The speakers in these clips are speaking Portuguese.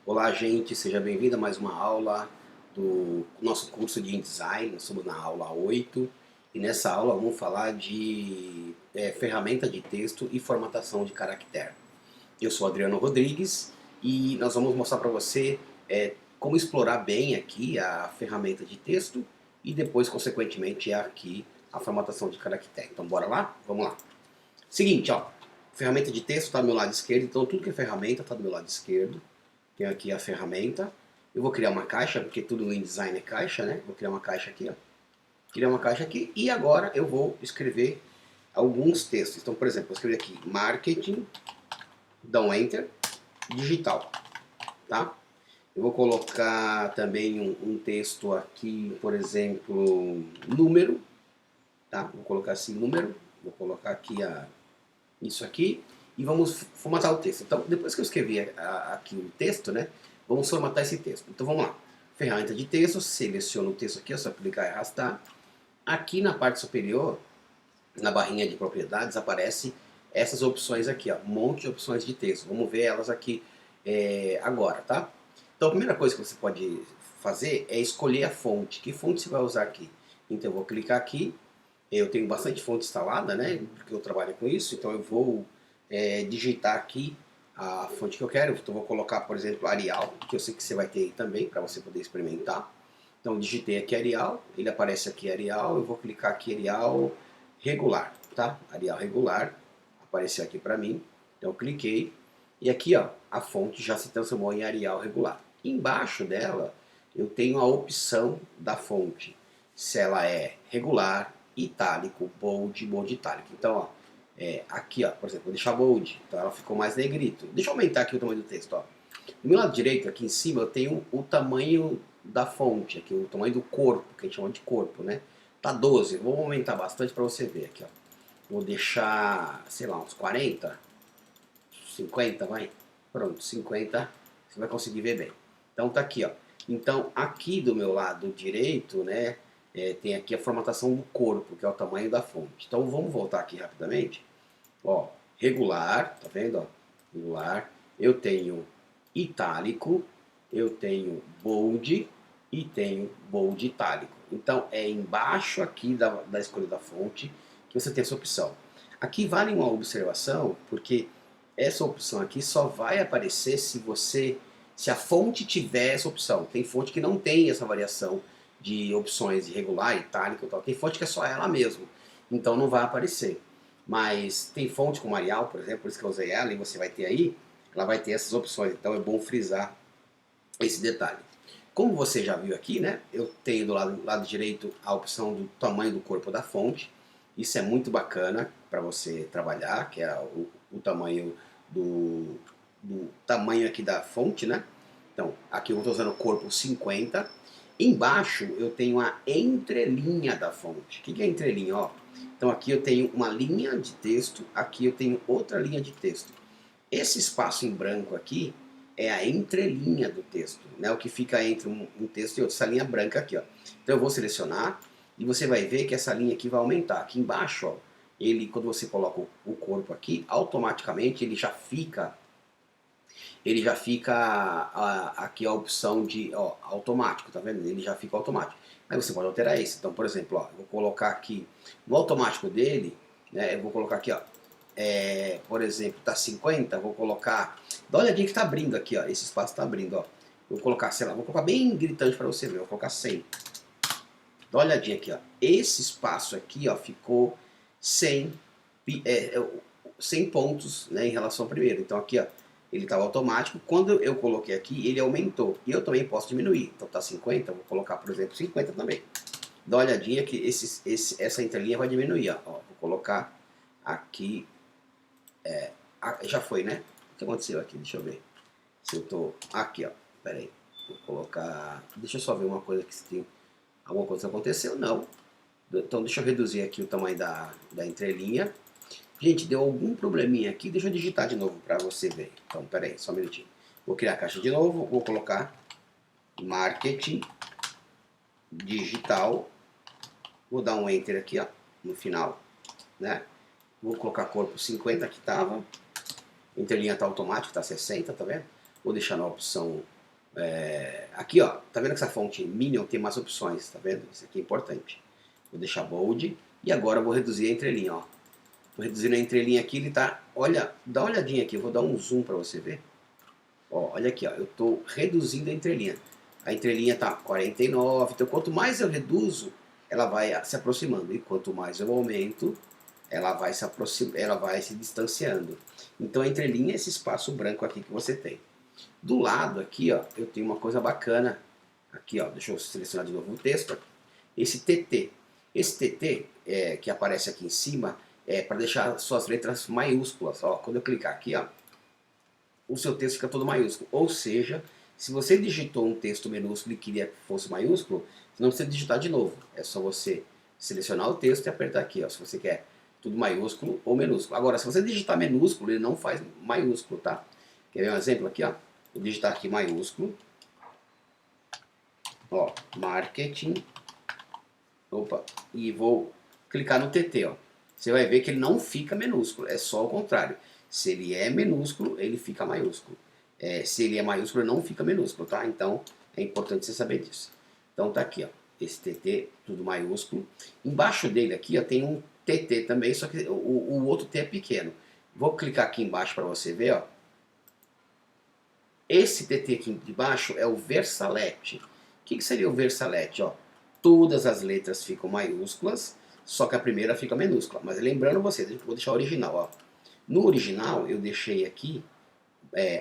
Olá, gente, seja bem-vindo a mais uma aula do nosso curso de InDesign. Nós estamos na aula 8 e nessa aula vamos falar de ferramenta de texto e formatação de caractere. Eu sou Adriano Rodrigues e nós vamos mostrar para você como explorar bem aqui a ferramenta de texto e depois, consequentemente, aqui a formatação de caractere. Então, bora lá? Vamos lá. Seguinte, ó, ferramenta de texto está do meu lado esquerdo, então tudo que é ferramenta está do meu lado esquerdo. Tenho aqui a ferramenta. Eu vou criar uma caixa, porque tudo no InDesign é caixa, né? Vou criar uma caixa aqui, ó. Criar uma caixa aqui e agora eu vou escrever alguns textos. Então, por exemplo, eu escrevi aqui marketing, dá um enter, digital, tá? Eu vou colocar também um texto aqui, por exemplo, número, tá? Vou colocar assim, número, vou colocar aqui isso aqui e vamos formatar o texto. Então, depois que eu escrevi aqui o texto, né, vamos formatar esse texto. Então, vamos lá. Ferramenta de texto, seleciono o texto aqui, é só clicar e arrastar. Aqui na parte superior, na barrinha de propriedades, aparece essas opções aqui, ó, um monte de opções de texto. Vamos ver elas aqui agora, tá? Então, a primeira coisa que você pode fazer é escolher a fonte. Que fonte você vai usar aqui? Então, eu vou clicar aqui. Eu tenho bastante fonte instalada, né? Porque eu trabalho com isso, então eu vou digitar aqui a fonte que eu quero. Então, vou colocar, por exemplo, Arial, que eu sei que você vai ter aí também, para você poder experimentar. Então, digitei aqui Arial, ele aparece aqui Arial, eu vou clicar aqui Arial regular, tá? Arial regular, apareceu aqui para mim. Então, eu cliquei e aqui, ó, a fonte já se transformou em Arial regular. Embaixo dela, eu tenho a opção da fonte, se ela é regular, itálico, bold, bold itálico. Então, ó, aqui, ó, por exemplo, vou deixar bold, então ela ficou mais negrito. Deixa eu aumentar aqui o tamanho do texto, ó. Do meu lado direito, aqui em cima, eu tenho o tamanho da fonte, aqui, o tamanho do corpo, que a gente chama de corpo, né? Tá 12, vou aumentar bastante para você ver aqui, ó. Vou deixar, sei lá, uns 40, 50, vai. Pronto, 50, você vai conseguir ver bem. Então tá aqui, ó. Então aqui do meu lado direito, né, tem aqui a formatação do corpo, que é o tamanho da fonte. Então vamos voltar aqui rapidamente. Ó, regular, tá vendo? Ó? Regular. Eu tenho itálico, eu tenho bold e tenho bold itálico. Então é embaixo aqui da escolha da fonte que você tem essa opção. Aqui vale uma observação, porque essa opção aqui só vai aparecer se a fonte tiver essa opção. Tem fonte que não tem essa variação de opções de regular, itálico e tal. Tem fonte que é só ela mesmo. Então não vai aparecer. Mas tem fonte como Arial, por exemplo, por isso que eu usei ela, e você vai ter aí, ela vai ter essas opções. Então é bom frisar esse detalhe. Como você já viu aqui, né, eu tenho do lado direito a opção do tamanho do corpo da fonte. Isso é muito bacana para você trabalhar, que é o tamanho do tamanho aqui da fonte, né? Então, aqui eu estou usando o corpo 50. Embaixo eu tenho a entrelinha da fonte. O que é entrelinha? Ó, então aqui eu tenho uma linha de texto, aqui eu tenho outra linha de texto. Esse espaço em branco aqui é a entrelinha do texto, né? O que fica entre um texto e outro, essa linha branca aqui, ó. Então eu vou selecionar e você vai ver que essa linha aqui vai aumentar. Aqui embaixo, ó, ele, quando você coloca o corpo aqui, automaticamente ele já fica aqui a opção de automático, tá vendo? Ele já fica automático. Aí você pode alterar isso. Então, por exemplo, ó, eu vou colocar aqui no automático dele, né? Eu vou colocar aqui, ó, por exemplo, tá 50, vou colocar. Dá uma olhadinha que tá abrindo aqui, ó. Esse espaço tá abrindo, ó. Vou colocar, sei lá, vou colocar bem gritante para você ver. Vou colocar 100. Dá uma olhadinha aqui, ó. Esse espaço aqui, ó, ficou 100, 100 pontos, né, em relação ao primeiro. Então aqui, ó, ele estava automático. Quando eu coloquei aqui, ele aumentou. E eu também posso diminuir. Então tá 50, vou colocar, por exemplo, 50 também. Dá uma olhadinha que essa entrelinha vai diminuir, ó. Vou colocar aqui. Já foi, né? O que aconteceu aqui? Deixa eu ver. Se eu tô. Aqui, ó. Pera aí. Vou colocar. Deixa eu só ver uma coisa que se tem. Alguma coisa aconteceu? Não. Então deixa eu reduzir aqui o tamanho da entrelinha. Gente, deu algum probleminha aqui. Deixa eu digitar de novo para você ver. Então, pera aí, só um minutinho. Vou criar a caixa de novo. Vou colocar marketing digital. Vou dar um enter aqui, ó, no final, né? Vou colocar corpo 50 que estava. Interlinha está automático, está 60, tá vendo? Vou deixar na opção Aqui, ó, tá vendo que essa fonte Minion tem mais opções, tá vendo? Isso aqui é importante. Vou deixar bold e agora eu vou reduzir a entrelinha, ó. Vou reduzir a entrelinha aqui, ele tá, olha, dá uma olhadinha aqui, eu vou dar um zoom para você ver. Ó, olha aqui, ó, eu tô reduzindo a entrelinha. A entrelinha tá 49, então quanto mais eu reduzo, ela vai se aproximando. E quanto mais eu aumento, ela vai se distanciando. Então a entrelinha é esse espaço branco aqui que você tem. Do lado aqui, ó, eu tenho uma coisa bacana. Aqui, ó, deixa eu selecionar de novo o texto. Esse TT. Esse TT que aparece aqui em cima é para deixar suas letras maiúsculas. Ó, quando eu clicar aqui, ó, o seu texto fica todo maiúsculo. Ou seja, se você digitou um texto minúsculo e queria que fosse maiúsculo, você não precisa digitar de novo. É só você selecionar o texto e apertar aqui, ó, se você quer tudo maiúsculo ou minúsculo. Agora, se você digitar minúsculo, ele não faz maiúsculo, tá? Quer ver um exemplo aqui, ó? Vou digitar aqui maiúsculo. Ó, marketing. Opa, e vou clicar no TT, ó. Você vai ver que ele não fica minúsculo, é só o contrário. Se ele é minúsculo, ele fica maiúsculo. Se ele é maiúsculo, ele não fica minúsculo, tá? Então, é importante você saber disso. Então tá aqui, ó, esse TT, tudo maiúsculo. Embaixo dele aqui, ó, tem um TT também, só que o outro T é pequeno. Vou clicar aqui embaixo para você ver, ó. Esse TT aqui de baixo é o Versalete. O que seria o Versalete? Ó, todas as letras ficam maiúsculas, só que a primeira fica minúscula. Mas lembrando você, vou deixar o original. Ó. No original eu deixei aqui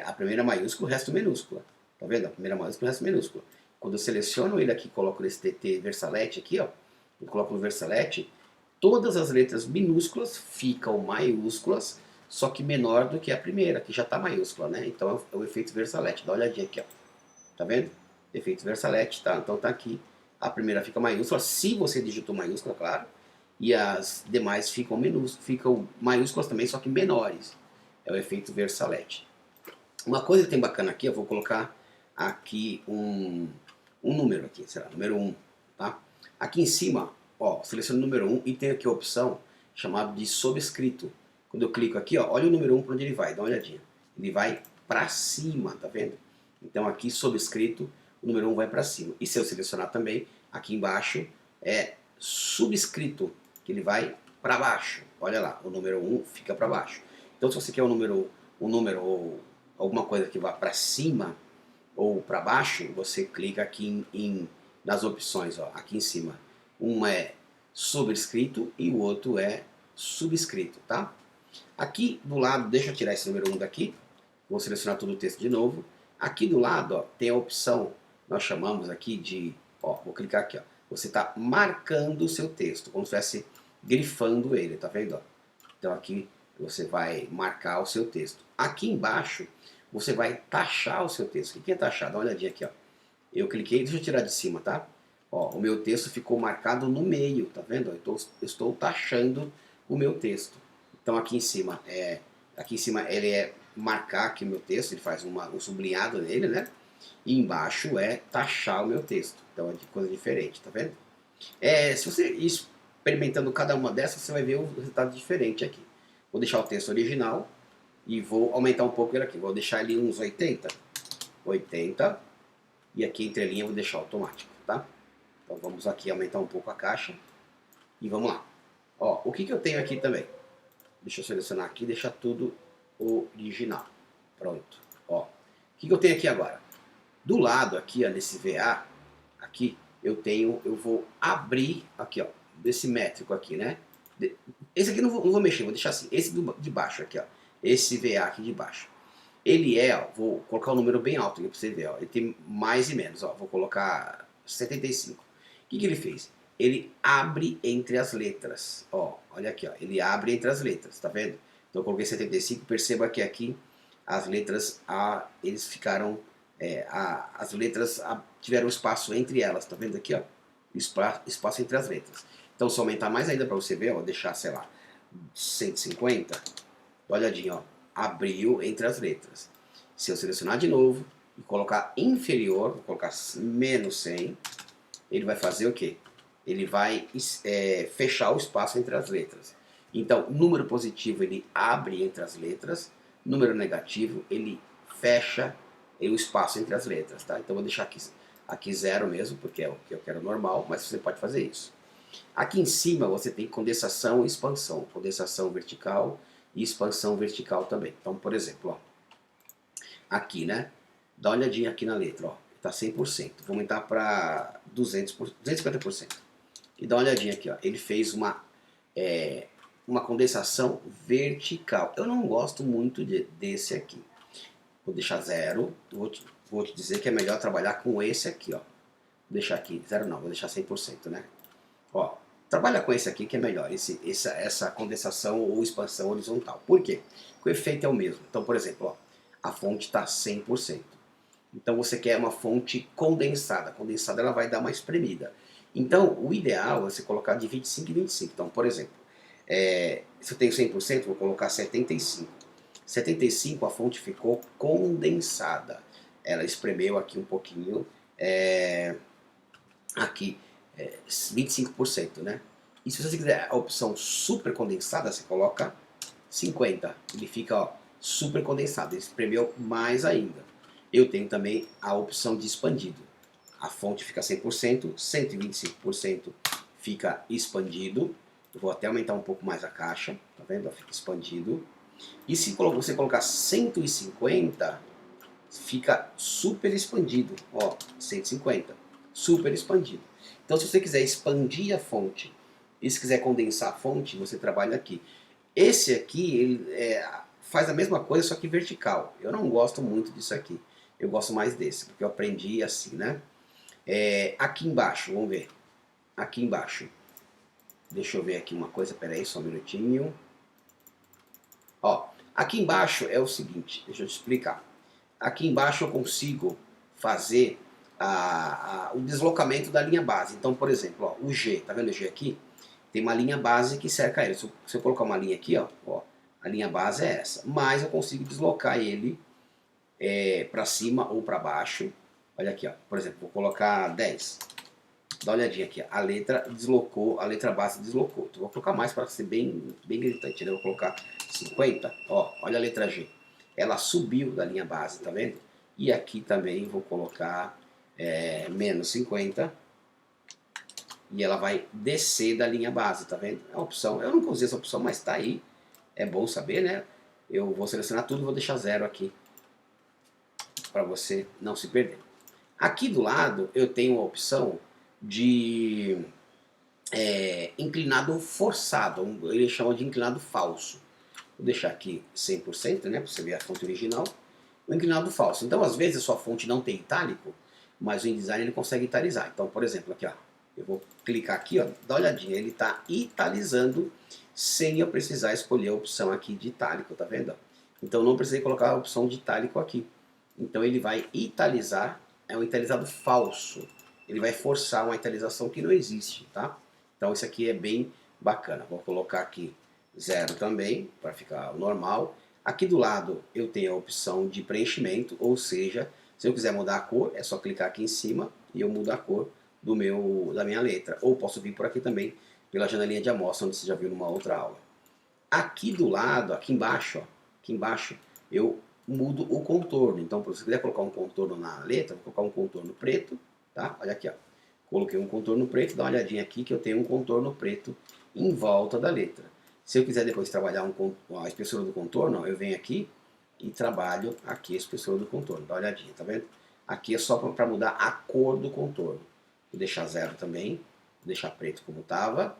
a primeira maiúscula, o resto minúscula. Tá vendo? A primeira maiúscula, o resto minúscula. Quando eu seleciono ele aqui, coloco nesse TT Versalete aqui, ó, eu coloco no Versalete, todas as letras minúsculas ficam maiúsculas, só que menor do que a primeira, que já está maiúscula, né? Então é o efeito Versalete. Dá uma olhadinha aqui, ó. Tá vendo? Efeito Versalete, tá? Então tá aqui. A primeira fica maiúscula, se você digitou maiúscula, claro. E as demais ficam ficam maiúsculas também, só que menores. É o efeito Versalete. Uma coisa que tem bacana aqui, eu vou colocar aqui um número aqui, sei lá, número 1, tá? Aqui em cima, ó, seleciono o número 1 e tem aqui a opção chamada de sobrescrito. Quando eu clico aqui, ó, olha o número 1 para onde ele vai, dá uma olhadinha. Ele vai para cima, tá vendo? Então aqui sobrescrito, o número 1 vai para cima. E se eu selecionar também, aqui embaixo é subscrito, que ele vai para baixo. Olha lá, o número 1 fica para baixo. Então se você quer um número ou alguma coisa que vá para cima ou para baixo, você clica aqui nas opções, ó, aqui em cima. Um é sobrescrito e o outro é subscrito, tá? Aqui do lado, deixa eu tirar esse número 1 daqui, vou selecionar todo o texto de novo. Aqui do lado, ó, tem a opção, nós chamamos aqui de, ó, vou clicar aqui, ó, você está marcando o seu texto, como se estivesse grifando ele, tá vendo? Ó? Então aqui você vai marcar o seu texto. Aqui embaixo você vai taxar o seu texto. O que é taxar? Dá uma olhadinha aqui, ó. Eu cliquei, deixa eu tirar de cima, tá? Ó, o meu texto ficou marcado no meio, tá vendo? Eu estou taxando o meu texto. Então aqui em cima ele é marcar aqui o meu texto, ele faz um sublinhado nele, né? E embaixo é taxar o meu texto. Então é de coisa diferente, tá vendo? Se você ir experimentando cada uma dessas, você vai ver um resultado diferente aqui. Vou deixar o texto original e vou aumentar um pouco ele aqui. Vou deixar ele uns 80. 80. E aqui entre linha eu vou deixar automático, tá? Então vamos aqui aumentar um pouco a caixa. E vamos lá. Ó, o que eu tenho aqui também? Deixa eu selecionar aqui e deixar tudo original. Pronto. Ó, o que eu tenho aqui agora? Do lado aqui, ó, nesse VA, aqui, eu vou abrir, aqui, ó, desse métrico aqui, né? Esse aqui não vou mexer, vou deixar assim. Esse de baixo aqui, ó. Esse VA aqui de baixo. Ele ó, vou colocar um número bem alto aqui pra você ver, ó. Ele tem mais e menos, ó. Vou colocar 75. O que ele fez? Ele abre entre as letras, ó. Olha aqui, ó. Ele abre entre as letras, tá vendo? Então eu coloquei 75, perceba que aqui as letras eles ficaram, as letras tiveram espaço entre elas, tá vendo aqui, ó? Espaço entre as letras. Então se eu aumentar mais ainda para você ver, ó, deixar, sei lá, 150, olha olhadinha, ó, abriu entre as letras. Se eu selecionar de novo e colocar inferior, vou colocar menos 100, ele vai fazer o quê? Ele vai fechar o espaço entre as letras. Então, número positivo ele abre entre as letras, número negativo ele fecha o espaço entre as letras, tá? Então eu vou deixar aqui 0 mesmo, porque é o que eu quero normal, mas você pode fazer isso. Aqui em cima você tem condensação e expansão. Condensação vertical e expansão vertical também. Então, por exemplo, ó, aqui, né? Dá uma olhadinha aqui na letra, ó. Tá 100%. Vou aumentar para 250%. E dá uma olhadinha aqui, ó. Ele fez uma condensação vertical. Eu não gosto muito desse aqui. Vou deixar 0. Vou te dizer que é melhor trabalhar com esse aqui, ó. Vou deixar aqui 0 não, vou deixar 100%, né? Ó, trabalha com esse aqui que é melhor, essa condensação ou expansão horizontal. Por quê? Porque o efeito é o mesmo. Então, por exemplo, ó, a fonte está 100%. Então você quer uma fonte condensada. A condensada ela vai dar uma espremida. Então, o ideal é você colocar de 25 em 25. Então, por exemplo, se eu tenho 100%, vou colocar 75. 75 a fonte ficou condensada. Ela espremeu aqui um pouquinho, aqui 25%, né? E se você quiser a opção super condensada, você coloca 50. Ele fica, ó, super condensado, ele espremeu mais ainda. Eu tenho também a opção de expandido. A fonte fica 100%, 125% fica expandido. Eu vou até aumentar um pouco mais a caixa, tá vendo? Fica expandido. E se você colocar 150, fica super expandido. Ó, 150, super expandido. Então, se você quiser expandir a fonte e se quiser condensar a fonte, você trabalha aqui. Esse aqui, ele faz a mesma coisa, só que vertical. Eu não gosto muito disso aqui. Eu gosto mais desse, porque eu aprendi assim, né? Aqui embaixo, vamos ver. Aqui embaixo. Deixa eu ver aqui uma coisa, peraí, só um minutinho. Ó, aqui embaixo é o seguinte, deixa eu te explicar. Aqui embaixo eu consigo fazer o deslocamento da linha base. Então, por exemplo, ó, o G, tá vendo o G aqui? Tem uma linha base que cerca ele. Se eu colocar uma linha aqui, ó, a linha base é essa. Mas eu consigo deslocar ele para cima ou para baixo. Olha aqui, ó, por exemplo, vou colocar 10. Dá uma olhadinha aqui, a letra deslocou, a letra base deslocou. Então, vou colocar mais para ser bem gritante, né? Vou colocar 50, ó, olha a letra G. Ela subiu da linha base, tá vendo? E aqui também vou colocar menos 50. E ela vai descer da linha base, tá vendo? É a opção, eu nunca usei essa opção, mas tá aí. É bom saber, né? Eu vou selecionar tudo e vou deixar 0 aqui, para você não se perder. Aqui do lado eu tenho a opção de inclinado forçado, ele chama de inclinado falso. Vou deixar aqui 100%, né, para você ver a fonte original. O inclinado falso. Então, às vezes, a sua fonte não tem itálico, mas o InDesign ele consegue italizar. Então, por exemplo, aqui, ó, eu vou clicar aqui, ó, dá uma olhadinha, ele está italizando sem eu precisar escolher a opção aqui de itálico, tá vendo? Então, não precisei colocar a opção de itálico aqui. Então, ele vai italizar, é um italizado falso. Ele vai forçar uma italização que não existe, tá? Então, isso aqui é bem bacana. Vou colocar aqui 0 também, para ficar normal. Aqui do lado eu tenho a opção de preenchimento, ou seja, se eu quiser mudar a cor, é só clicar aqui em cima e eu mudo a cor da minha letra. Ou posso vir por aqui também, pela janelinha de amostra, onde você já viu numa outra aula. Aqui do lado, aqui embaixo, ó, aqui embaixo, eu mudo o contorno. Então, se você quiser colocar um contorno na letra, vou colocar um contorno preto, tá? Olha aqui, ó. Coloquei um contorno preto, dá uma olhadinha aqui que eu tenho um contorno preto em volta da letra. Se eu quiser depois trabalhar a espessura do contorno, ó, eu venho aqui e trabalho aqui a espessura do contorno. Dá uma olhadinha, tá vendo? Aqui é só para mudar a cor do contorno. Vou deixar 0 também, vou deixar preto como estava.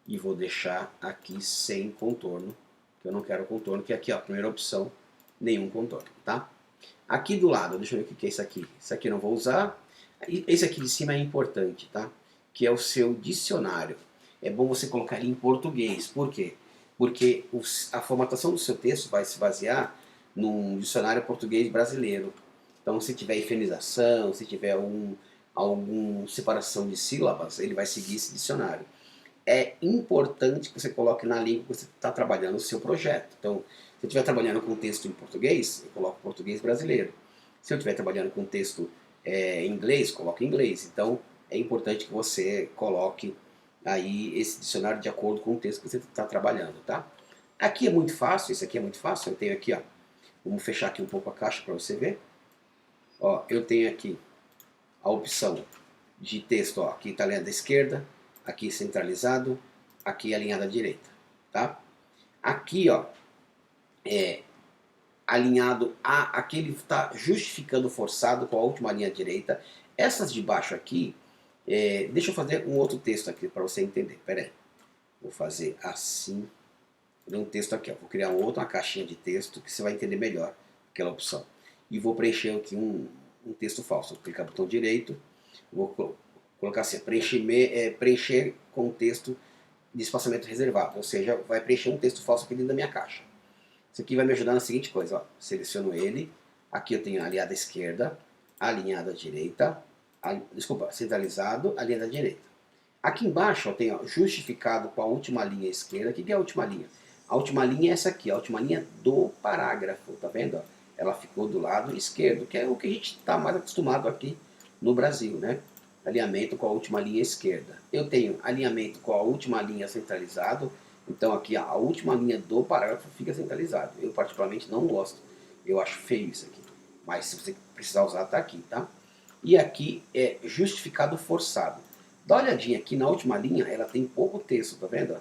E vou deixar aqui sem contorno, que eu não quero contorno, que aqui, ó, primeira opção, nenhum contorno, tá? Aqui do lado, deixa eu ver o que é isso aqui. Isso aqui eu não vou usar. Esse aqui de cima é importante, tá? Que é o seu dicionário. É bom você colocar ele em português. Por quê? Porque a formatação do seu texto vai se basear num dicionário português brasileiro. Então, se tiver hifenização, se tiver alguma separação de sílabas, ele vai seguir esse dicionário. É importante que você coloque na língua que você está trabalhando o seu projeto. Então, se eu estiver trabalhando com texto em português, eu coloco português brasileiro. Se eu estiver trabalhando com texto em inglês, coloco em inglês. Então, é importante que você coloque aí esse dicionário de acordo com o texto que você está trabalhando, tá? Aqui é muito fácil, isso aqui é muito fácil. Eu tenho aqui, ó, vamos fechar aqui um pouco a caixa para você ver. Ó, eu tenho aqui a opção de texto, ó, aqui está alinhado à esquerda, aqui centralizado, aqui alinhado à direita, tá? Aqui, ó, é alinhado a aquele está justificando forçado com a última linha direita. Essas de baixo aqui, deixa eu fazer um outro texto aqui para você entender. Pera aí, vou fazer assim, um texto aqui, ó. Vou criar uma caixinha de texto que você vai entender melhor aquela opção. E vou preencher aqui um texto falso. Vou clicar no botão direito, vou colocar assim, preencher com texto de espaçamento reservado, ou seja, vai preencher um texto falso aqui dentro da minha caixa. Isso aqui vai me ajudar na seguinte coisa, ó. Seleciono ele, aqui eu tenho alinhado à esquerda, alinhado à direita, desculpa, centralizado, alinhado à direita. Aqui embaixo eu tenho, ó, justificado com a última linha esquerda. O que é a última linha? A última linha é essa aqui, a última linha do parágrafo, tá vendo? Ela ficou do lado esquerdo, que é o que a gente está mais acostumado aqui no Brasil, né? Alinhamento com a última linha esquerda. Eu tenho alinhamento com a última linha centralizado, então aqui a última linha do parágrafo fica centralizado. Eu particularmente não gosto, eu acho feio isso aqui, mas se você precisar usar, tá aqui, tá? E aqui é justificado forçado. Dá uma olhadinha aqui na última linha, ela tem pouco texto, tá vendo?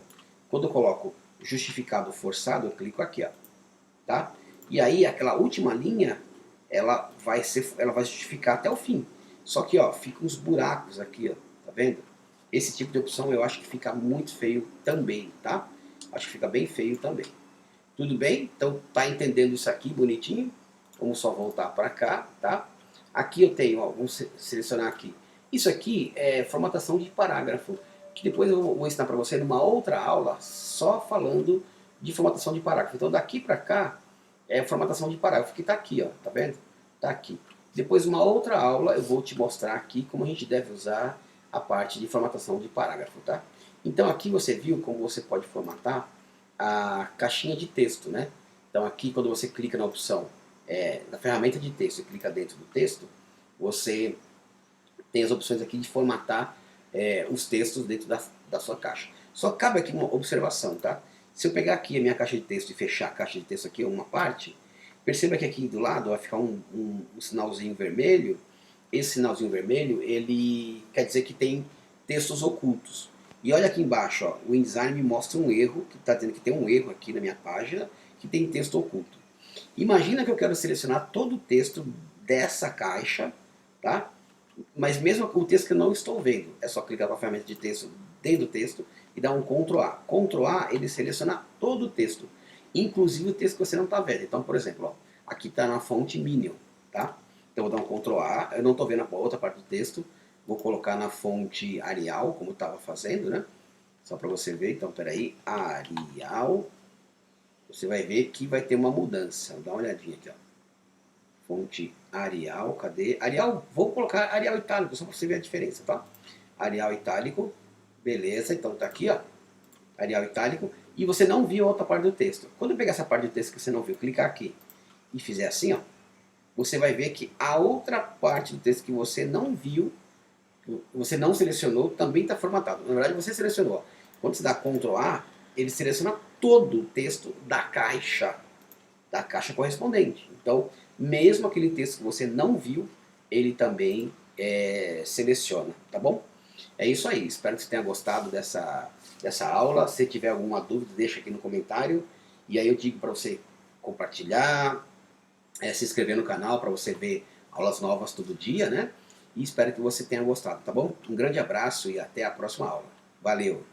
Quando eu coloco justificado forçado, eu clico aqui, ó, tá? E aí aquela última linha, ela vai justificar até o fim. Só que, ó, fica uns buracos aqui, ó, tá vendo? Esse tipo de opção eu acho que fica muito feio também, tá? Acho que fica bem feio também. Tudo bem? Então tá entendendo isso aqui bonitinho? Vamos só voltar para cá, tá? Aqui eu tenho, ó, vamos selecionar aqui. Isso aqui é formatação de parágrafo, que depois eu vou ensinar para você numa outra aula só falando de formatação de parágrafo. Então daqui para cá é formatação de parágrafo, que está aqui, ó, tá vendo? Tá aqui. Depois uma outra aula eu vou te mostrar aqui como a gente deve usar a parte de formatação de parágrafo, tá? Então aqui você viu como você pode formatar a caixinha de texto, né? Então aqui quando você clica na opção na ferramenta de texto e clica dentro do texto, você tem as opções aqui de formatar os textos dentro da sua caixa. Só cabe aqui uma observação, tá? Se eu pegar aqui a minha caixa de texto e fechar a caixa de texto aqui uma parte, perceba que aqui do lado vai ficar um sinalzinho vermelho. Esse sinalzinho vermelho, ele quer dizer que tem textos ocultos. E olha aqui embaixo, ó, o InDesign me mostra um erro, que está dizendo que tem um erro aqui na minha página, que tem texto oculto. Imagina que eu quero selecionar todo o texto dessa caixa, tá? Mas mesmo o texto que eu não estou vendo, é só clicar com a ferramenta de texto dentro do texto e dar um Ctrl A. Ctrl A, ele seleciona todo o texto, inclusive o texto que você não está vendo. Então, por exemplo, ó, aqui está na fonte Minion, tá? Então vou dar um Ctrl A, eu não estou vendo a outra parte do texto, vou colocar na fonte Arial, como estava fazendo, né? Só para você ver, então peraí, Arial, você vai ver que vai ter uma mudança. Dá uma olhadinha aqui, ó. Fonte Arial, cadê? Arial, vou colocar Arial itálico, só para você ver a diferença, tá? Arial itálico, beleza, então tá aqui, ó. Arial itálico, e você não viu a outra parte do texto. Quando eu pegar essa parte do texto que você não viu, clicar aqui e fizer assim, ó, você vai ver que a outra parte do texto que você não viu, você não selecionou, também está formatado. Na verdade, você selecionou. Quando você dá Ctrl A, ele seleciona todo o texto da caixa correspondente. Então, mesmo aquele texto que você não viu, ele também seleciona, tá bom? É isso aí, espero que você tenha gostado dessa aula. Se tiver alguma dúvida, deixa aqui no comentário. E aí eu digo para você compartilhar, se inscrever no canal para você ver aulas novas todo dia, né? E espero que você tenha gostado, tá bom? Um grande abraço e até a próxima aula. Valeu!